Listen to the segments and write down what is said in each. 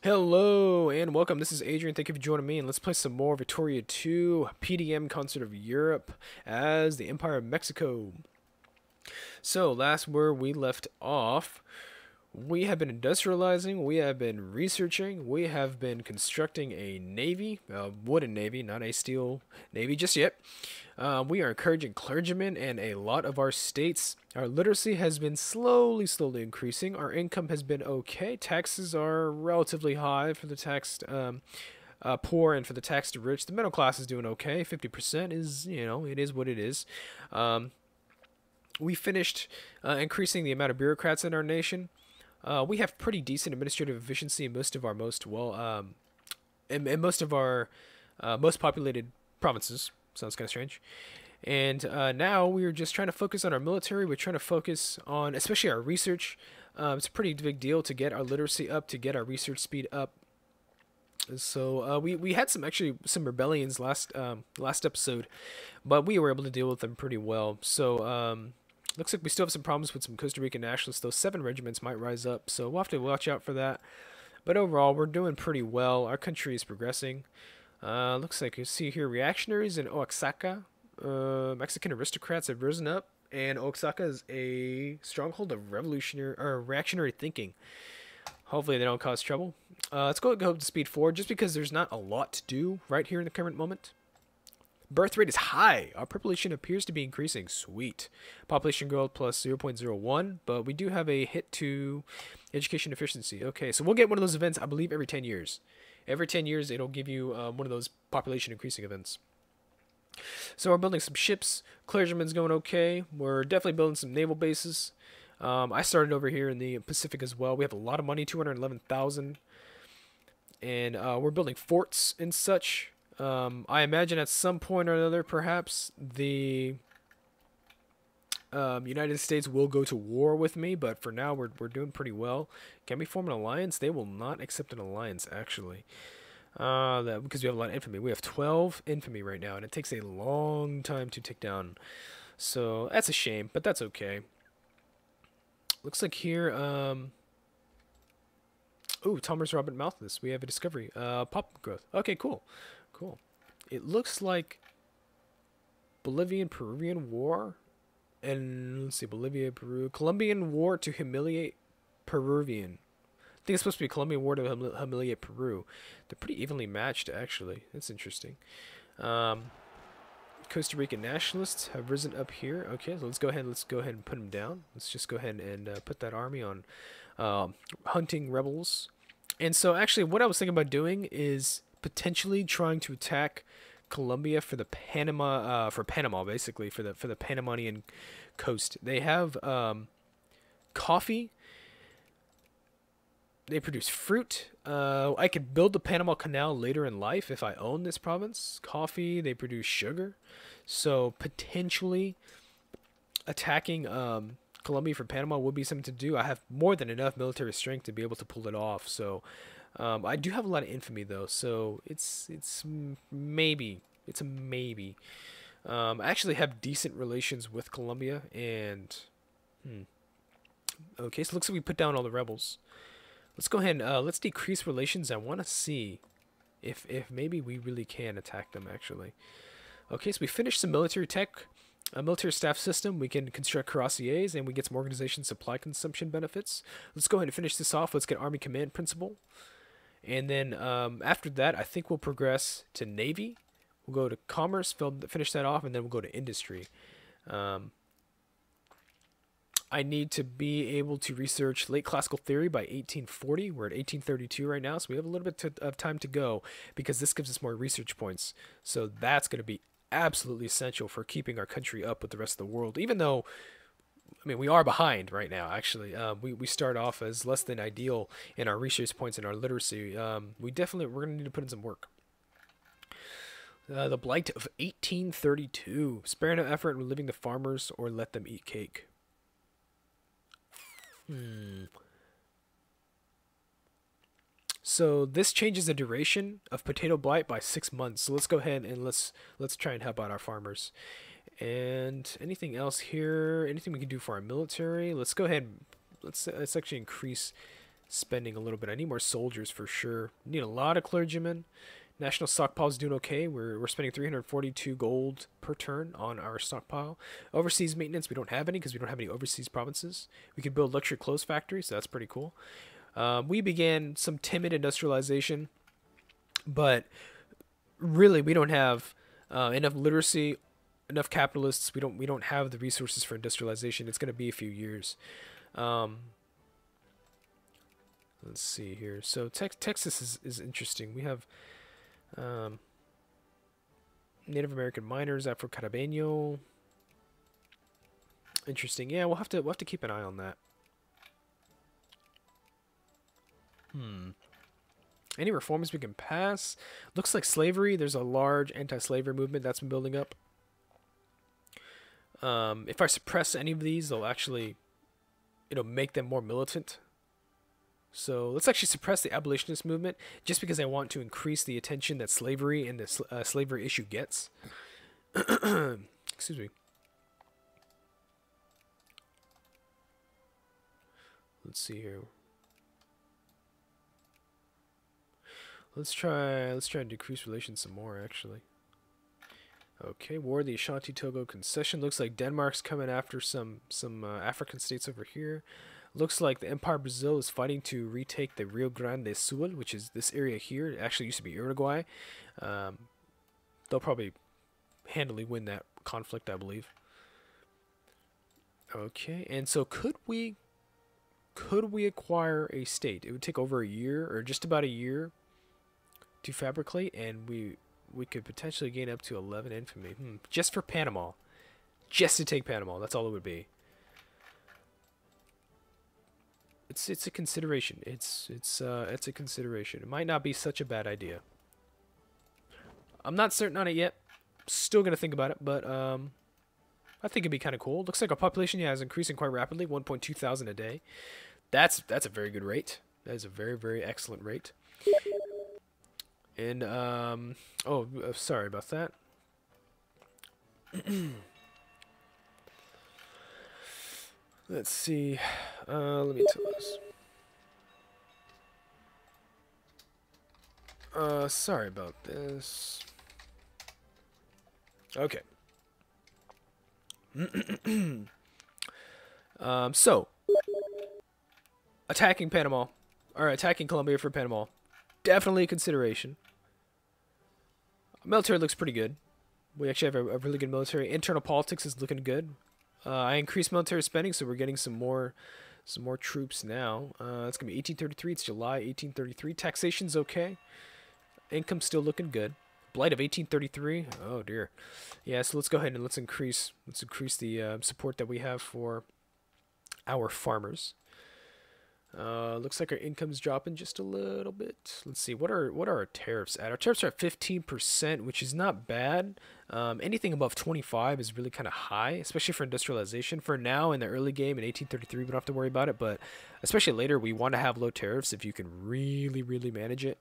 Hello and welcome. This is Adrian. Thank you for joining me, and let's play some more Victoria 2 PDM Concert of Europe as the Empire of Mexico. So, last where we left off, we have been industrializing, we have been researching, we have been constructing a navy, a wooden navy, not a steel navy just yet. We are encouraging clergymen and a lot of our states. Our literacy has been slowly increasing. Our income has been okay. Taxes are relatively high for the taxed poor and for the taxed rich. The middle class is doing okay. 50% is, it is what it is. We finished increasing the amount of bureaucrats in our nation. We have pretty decent administrative efficiency in most of our in most of our most populated provinces. Sounds kind of strange. And now we're just trying to focus on our military. We're trying to focus on, especially our research. It's a pretty big deal to get our literacy up, to get our research speed up. So we had some rebellions last episode, but we were able to deal with them pretty well. So looks like we still have some problems with some Costa Rican nationalists. Those 7 regiments might rise up, so we'll have to watch out for that. But overall, we're doing pretty well. Our country is progressing. Looks like you see here reactionaries in Oaxaca. Mexican aristocrats have risen up, and Oaxaca is a stronghold of revolutionary or reactionary thinking. Hopefully they don't cause trouble. Let's go up to speed 4, just because there's not a lot to do right here in the current moment. Birth rate is high. Our population appears to be increasing. Sweet. Population growth plus 0.01, but we do have a hit to education efficiency. Okay, so we'll get one of those events, I believe, every 10 years. Every 10 years, it'll give you one of those population increasing events. So we're building some ships. Clergyman's going okay. We're definitely building some naval bases. I started over here in the Pacific as well. We have a lot of money, 211,000. And we're building forts and such. I imagine at some point or another, perhaps, the United States will go to war with me, but for now, we're doing pretty well. Can we form an alliance? They will not accept an alliance, actually. Because we have a lot of infamy. We have 12 infamy right now, and it takes a long time to take down. So that's a shame, but that's okay. Looks like here, ooh, Thomas Robert Malthus. We have a discovery. Pop growth. Okay, cool. Cool. It looks like Bolivian-Peruvian War. And let's see, Bolivia, Peru. Colombian War to humiliate Peruvian. I think it's supposed to be Colombian War to humiliate Peru. They're pretty evenly matched, actually. That's interesting. Costa Rican nationalists have risen up here. Okay, so let's go ahead and put them down. Let's just go ahead and put that army on hunting rebels. And so actually what I was thinking about doing is potentially trying to attack Colombia for the Panama basically, for the Panamanian coast. They have coffee. They produce fruit. I could build the Panama Canal later in life if I own this province. Coffee. They produce sugar. So potentially attacking Colombia for Panama would be something to do. I have more than enough military strength to be able to pull it off. So I do have a lot of infamy though. So it's maybe. It's a maybe. I actually have decent relations with Colombia, and okay, so it looks like we put down all the rebels. Let's go ahead and let's decrease relations. I want to see if maybe we really can attack them, actually. Okay, so we finished some military tech, a military staff system. We can construct cuirassiers, and we get some organization supply consumption benefits. Let's go ahead and finish this off. Let's get Army Command Principle. And then after that, I think we'll progress to Navy. We'll go to Commerce, finish that off, and then we'll go to Industry. I need to be able to research late classical theory by 1840. We're at 1832 right now, so we have a little bit of time to go because this gives us more research points. So that's going to be absolutely essential for keeping our country up with the rest of the world, even though, I mean, we are behind right now, actually. We start off as less than ideal in our research points and our literacy. We're going to need to put in some work. The Blight of 1832. Spare no effort in relieving the farmers or let them eat cake. So this changes the duration of potato blight by 6 months. So let's go ahead and let's try and help out our farmers. And anything else here? Anything we can do for our military? Let's go ahead. Let's actually increase spending a little bit. I need more soldiers for sure. Need a lot of clergymen. National stockpile is doing okay. We're spending 342 gold per turn on our stockpile. Overseas maintenance, we don't have any because we don't have any overseas provinces. We could build luxury clothes factories, so that's pretty cool. We began some timid industrialization, but really we don't have enough literacy, enough capitalists. We don't have the resources for industrialization. It's going to be a few years. Let's see here. So Texas is interesting. We have Native American miners, Afro-Caribeño. Interesting. Yeah, we'll have to keep an eye on that. Any reforms we can pass? Looks like slavery. There's a large anti-slavery movement that's been building up. If I suppress any of these, they'll actually, make them more militant. So let's actually suppress the abolitionist movement just because I want to increase the attention that slavery and the slavery issue gets. Excuse me. Let's see here. Let's try and decrease relations some more, actually. Okay, War of the Ashanti-Togo concession. Looks like Denmark's coming after some African states over here. Looks like the Empire of Brazil is fighting to retake the Rio Grande do Sul, which is this area here. It actually used to be Uruguay. They'll probably handily win that conflict, I believe. Okay, and so could we acquire a state? It would take over a year, or just about a year, to fabricate, and we could potentially gain up to 11 infamy. Just for Panama. Just to take Panama. That's all it would be. It's a consideration. It's a consideration. It might not be such a bad idea. I'm not certain on it yet. Still gonna think about it, but I think it'd be kind of cool. Looks like our population is increasing quite rapidly, 1.2 thousand a day. That's a very good rate. That is a very, very excellent rate. And sorry about that. Let's see. Let me tell this. Sorry about this. Okay. So attacking Panama, or attacking Colombia for Panama, definitely a consideration. Military looks pretty good. We actually have a really good military. Internal politics is looking good. I increased military spending, so we're getting some more troops now. It's gonna be 1833. It's July 1833. Taxation's okay. Income's still looking good. Blight of 1833. Oh dear. Yeah. So let's go ahead and let's increase the support that we have for our farmers. Looks like our income's dropping just a little bit. Let's see, what are our tariffs at? Our tariffs are at 15%, which is not bad. Anything above 25 is really kind of high, especially for industrialization. For now, in the early game in 1833, we don't have to worry about it, but especially later, we want to have low tariffs if you can really, really manage it.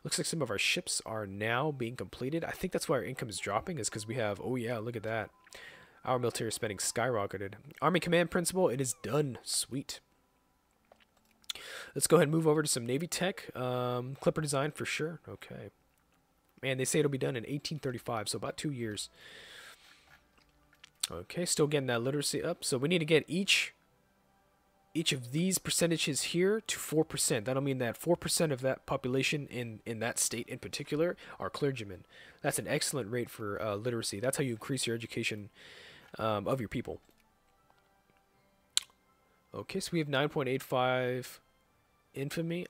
Looks like some of our ships are now being completed. I think that's why our income is dropping, is because we have, oh yeah, look at that. Our military spending skyrocketed. Army Command Principle, it is done. Sweet. Let's go ahead and move over to some Navy tech. Clipper design for sure. Okay. Man, they say it'll be done in 1835, so about 2 years. Okay, still getting that literacy up. So we need to get each of these percentages here to 4%. That'll mean that 4% of that population in that state in particular are clergymen. That's an excellent rate for literacy. That's how you increase your education of your people. Okay, so we have 9.85 infamy.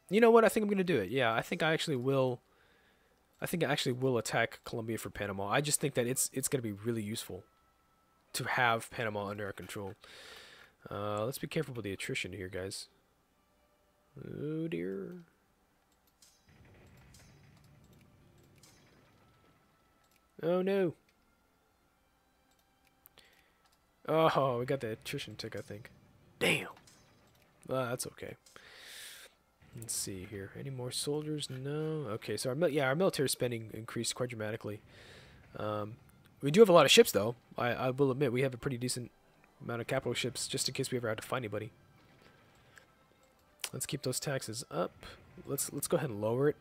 You know what? I think I'm gonna do it. Yeah, I think I actually will attack Colombia for Panama. I just think that it's gonna be really useful to have Panama under our control. Let's be careful with the attrition here, guys. Oh dear. Oh no. Oh, we got the attrition tick, I think. Damn. That's okay. Let's see here. Any more soldiers? No. Okay, so our military spending increased quite dramatically. We do have a lot of ships, though. I will admit we have a pretty decent amount of capital ships, just in case we ever had to fight anybody. Let's keep those taxes up. Let's go ahead and lower it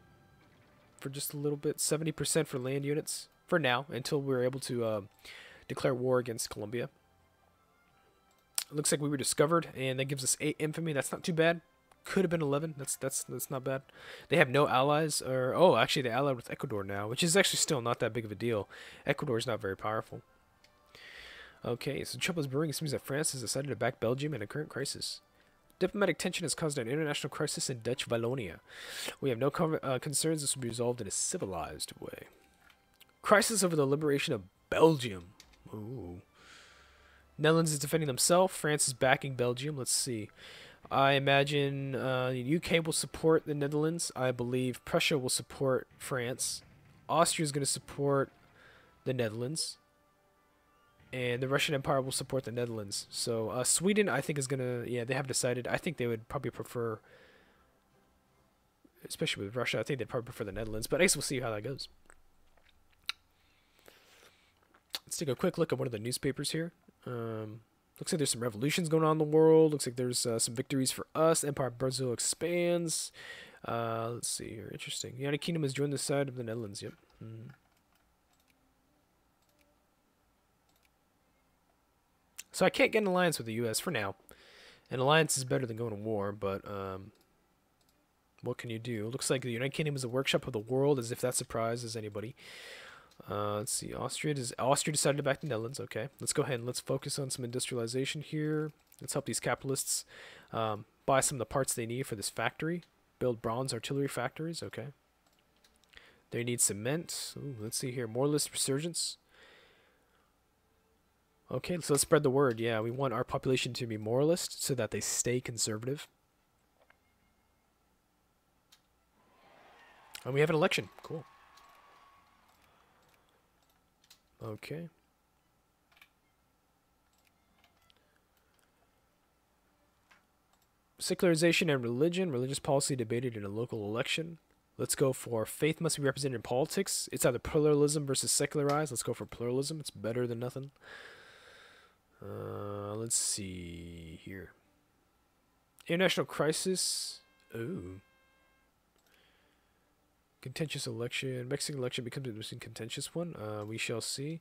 for just a little bit. 70% for land units for now, until we're able to declare war against Colombia. It looks like we were discovered, and that gives us 8 infamy. That's not too bad. Could have been 11. That's not bad. They have no allies, or oh, actually they allied with Ecuador now, which is actually still not that big of a deal. Ecuador is not very powerful. Okay, so trouble is brewing. It seems that France has decided to back Belgium in a current crisis. Diplomatic tension has caused an international crisis in Dutch Wallonia. We have no concerns. This will be resolved in a civilized way. Crisis over the liberation of Belgium. Ooh. Netherlands is defending themselves. France is backing Belgium. Let's see. I imagine the UK will support the Netherlands. I believe Prussia will support France. Austria is going to support the Netherlands. And the Russian Empire will support the Netherlands. So Sweden, I think, is going to... Yeah, they have decided. I think they would probably prefer... Especially with Russia, I think they'd probably prefer the Netherlands. But I guess we'll see how that goes. Let's take a quick look at one of the newspapers here. Looks like there's some revolutions going on in the world. Looks like there's some victories for us. Empire of Brazil expands. Let's see here. Interesting. The United Kingdom has joined the side of the Netherlands. Yep. So I can't get an alliance with the U.S. for now. An alliance is better than going to war, but what can you do? It looks like the United Kingdom is a workshop of the world, as if that surprises anybody. Let's see. Austria decided to back the Netherlands. Okay, let's go ahead and let's focus on some industrialization here. Let's help these capitalists buy some of the parts they need for this factory. Build bronze artillery factories. Okay. They need cement. Ooh, let's see here. Moralist resurgence. Okay, so let's spread the word. Yeah, we want our population to be moralist so that they stay conservative. And we have an election. Cool. Okay. Secularization and religion. Religious policy debated in a local election. Let's go for faith must be represented in politics. It's either pluralism versus secularized. Let's go for pluralism. It's better than nothing. Let's see here. International crisis. Ooh. Contentious election. Mexican election becomes a most contentious one. We shall see.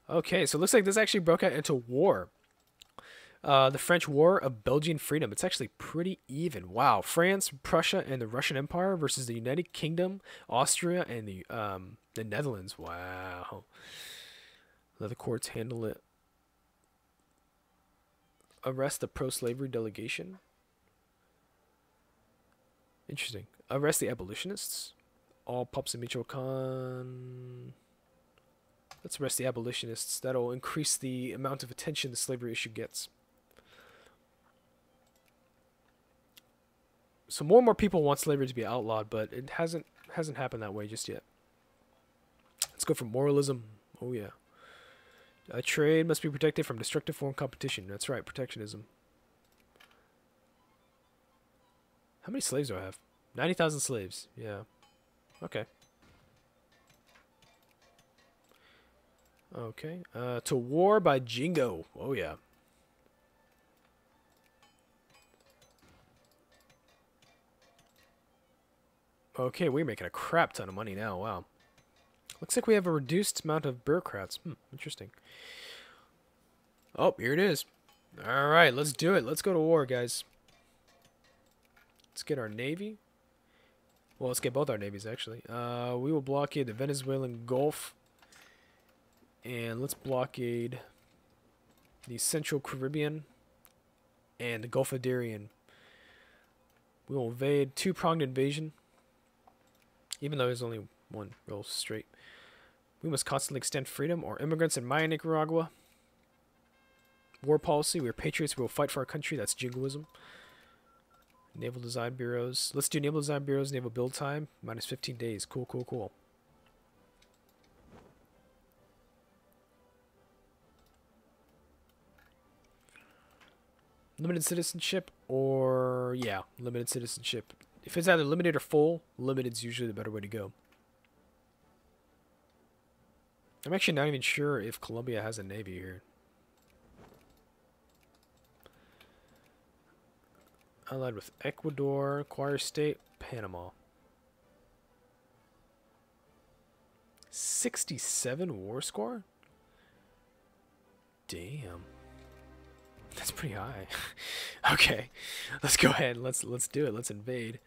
Okay, so it looks like this actually broke out into war. The French War of Belgian Freedom. It's actually pretty even. Wow. France, Prussia, and the Russian Empire versus the United Kingdom, Austria, and the Netherlands. Wow. Let the courts handle it. Arrest the pro-slavery delegation. Interesting. Arrest the abolitionists. All pups in Michoacan. Let's arrest the abolitionists. That'll increase the amount of attention the slavery issue gets. So more and more people want slavery to be outlawed, but it hasn't happened that way just yet. Let's go for moralism. Oh yeah. Trade must be protected from destructive foreign competition. That's right, protectionism. How many slaves do I have? 90,000 slaves. Yeah. Okay. Okay. To war by Jingo. Oh yeah. Okay, we're making a crap ton of money now. Wow. Looks like we have a reduced amount of bureaucrats. Interesting. Oh, here it is. Alright, let's do it. Let's go to war, guys. Let's get our navy. Well, let's get both our navies, actually. We will blockade the Venezuelan Gulf. And let's blockade the Central Caribbean and the Gulf of Darien. We will invade. Two-pronged invasion. Even though there's only one real straight. We must constantly extend freedom or immigrants in Maya, Nicaragua. War policy. We are patriots. We will fight for our country. That's jingoism. Naval design bureaus. Let's do naval design bureaus. Naval build time. Minus 15 days. Cool, cool, cool. Limited citizenship or... Yeah, limited citizenship. If it's either limited or full, limited's usually the better way to go. I'm actually not even sure if Colombia has a navy here. Allied with Ecuador, acquire state, Panama. 67 war score? Damn. That's pretty high. Okay. Let's go ahead. Let's do it. Let's invade.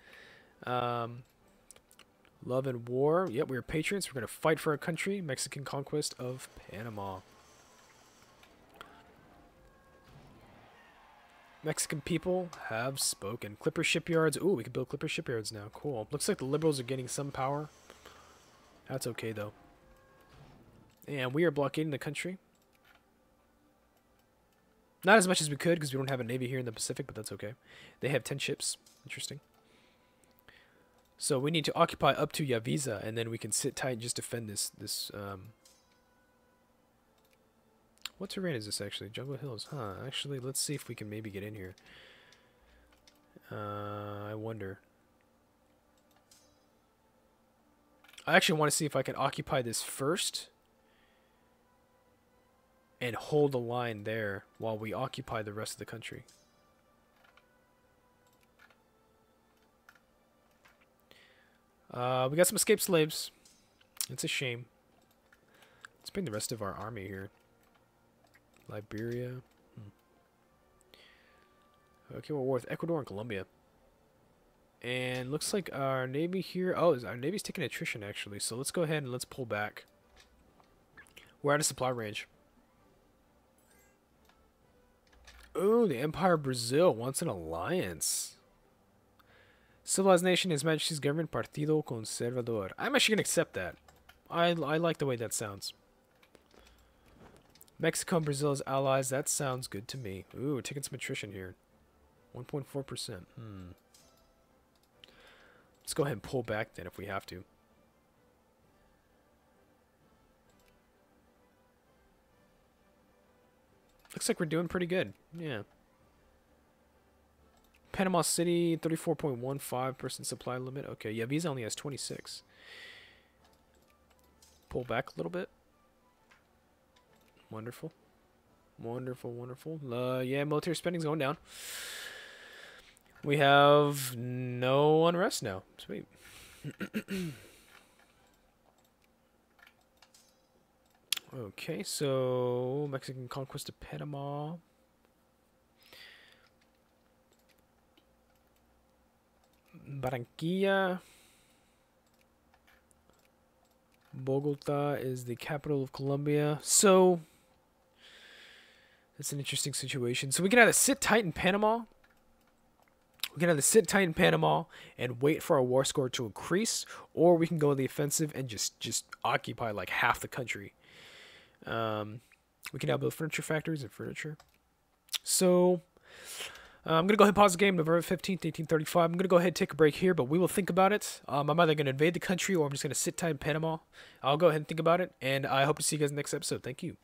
Love and war. Yep, we're patriots. We're going to fight for our country. Mexican conquest of Panama. Mexican people have spoken. Clipper shipyards. Ooh, we can build Clipper shipyards now. Cool. Looks like the liberals are getting some power. That's okay, though. And we are blockading the country. Not as much as we could, because we don't have a navy here in the Pacific, but that's okay. They have 10 ships. Interesting. So we need to occupy up to Yavisa, and then we can sit tight and just defend this. What terrain is this, actually? Jungle Hills. Huh. Actually, let's see if we can maybe get in here. I wonder. I actually want to see if I can occupy this first and hold a line there while we occupy the rest of the country. We got some escaped slaves. It's a shame. Let's bring the rest of our army here. Liberia. Okay, we're war with Ecuador and Colombia. And looks like our navy here... Oh, our navy's taking attrition, actually. So let's go ahead and let's pull back. We're out of supply range. Ooh, the Empire of Brazil wants an alliance. Civilized nation, His Majesty's government, Partido Conservador. I'm actually going to accept that. I like the way that sounds. Mexico and Brazil as allies. That sounds good to me. Ooh, we're taking some attrition here. 1.4%. Let's go ahead and pull back then if we have to. Looks like we're doing pretty good. Yeah. Panama City, 34.15% supply limit. Okay, yeah, Visa only has 26. Pull back a little bit. Wonderful. Wonderful, wonderful. Yeah, military spending's going down. We have no unrest now. Sweet. Okay, so Mexican conquest of Panama. Barranquilla. Bogota is the capital of Colombia. So that's an interesting situation. So we can either sit tight in Panama. We can either sit tight in Panama and wait for our war score to increase, or we can go on the offensive and just occupy like half the country. We can now build furniture factories and furniture. So I'm going to go ahead and pause the game November 15th, 1835. I'm going to go ahead and take a break here, but we will think about it. I'm either going to invade the country or I'm just going to sit tight in Panama. I'll go ahead and think about it, and I hope to see you guys in the next episode. Thank you.